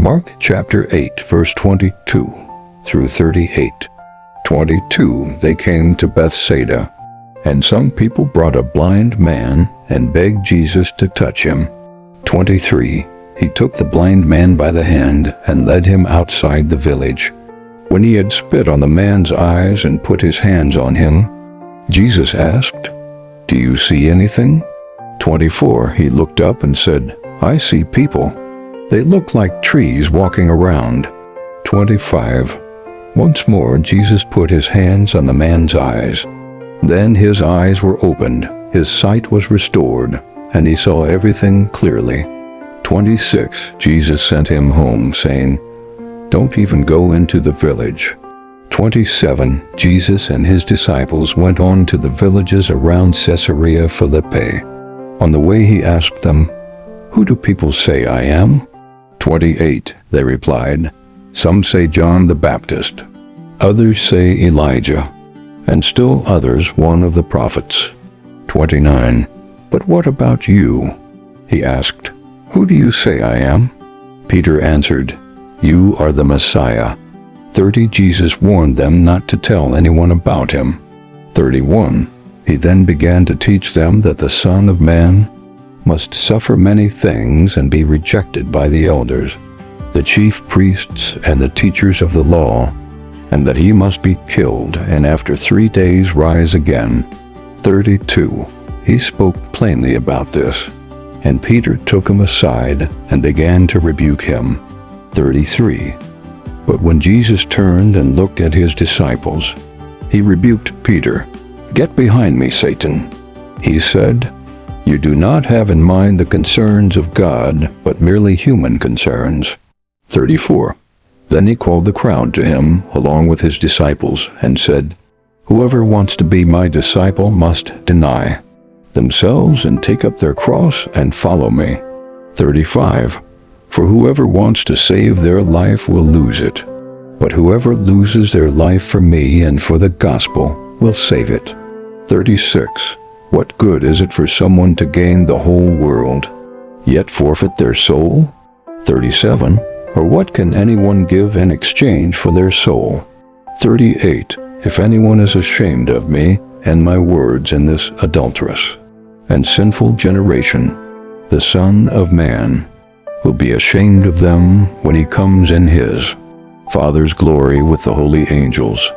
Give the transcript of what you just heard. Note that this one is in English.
Mark chapter 8, verse 22 through 38. 22, they came to Bethsaida, and some people brought a blind man and begged Jesus to touch him. 23, he took the blind man by the hand and led him outside the village. When he had spit on the man's eyes and put his hands on him, Jesus asked, "Do you see anything?" 24, he looked up and said, "I see people. They look like trees walking around." 25, once more Jesus put his hands on the man's eyes. Then his eyes were opened, his sight was restored, and he saw everything clearly. 26, Jesus sent him home, saying, "Don't even go into the village." 27, Jesus and his disciples went on to the villages around Caesarea Philippi. On the way he asked them, "Who do people say I am?" 28, they replied, "Some say John the Baptist, others say Elijah, and still others one of the prophets." 29, "But what about you?" he asked. "Who do you say I am?" Peter answered, "You are the Messiah." 30, Jesus warned them not to tell anyone about him. 31, he then began to teach them that the Son of Man must suffer many things and be rejected by the elders, the chief priests and the teachers of the law, and that he must be killed and after 3 days rise again. 32, he spoke plainly about this, and Peter took him aside and began to rebuke him. 33, but when Jesus turned and looked at his disciples, he rebuked Peter. "Get behind me, Satan," he said. "You do not have in mind the concerns of God, but merely human concerns." 34, then he called the crowd to him along with his disciples and said, "Whoever wants to be my disciple must deny themselves and take up their cross and follow me." 35, for whoever wants to save their life will lose it, but whoever loses their life for me and for the gospel will save it. 36, what good is it for someone to gain the whole world, yet forfeit their soul? 37, or what can anyone give in exchange for their soul? 38, if anyone is ashamed of me and my words in this adulterous and sinful generation, the Son of Man will be ashamed of them when he comes in his Father's glory with the holy angels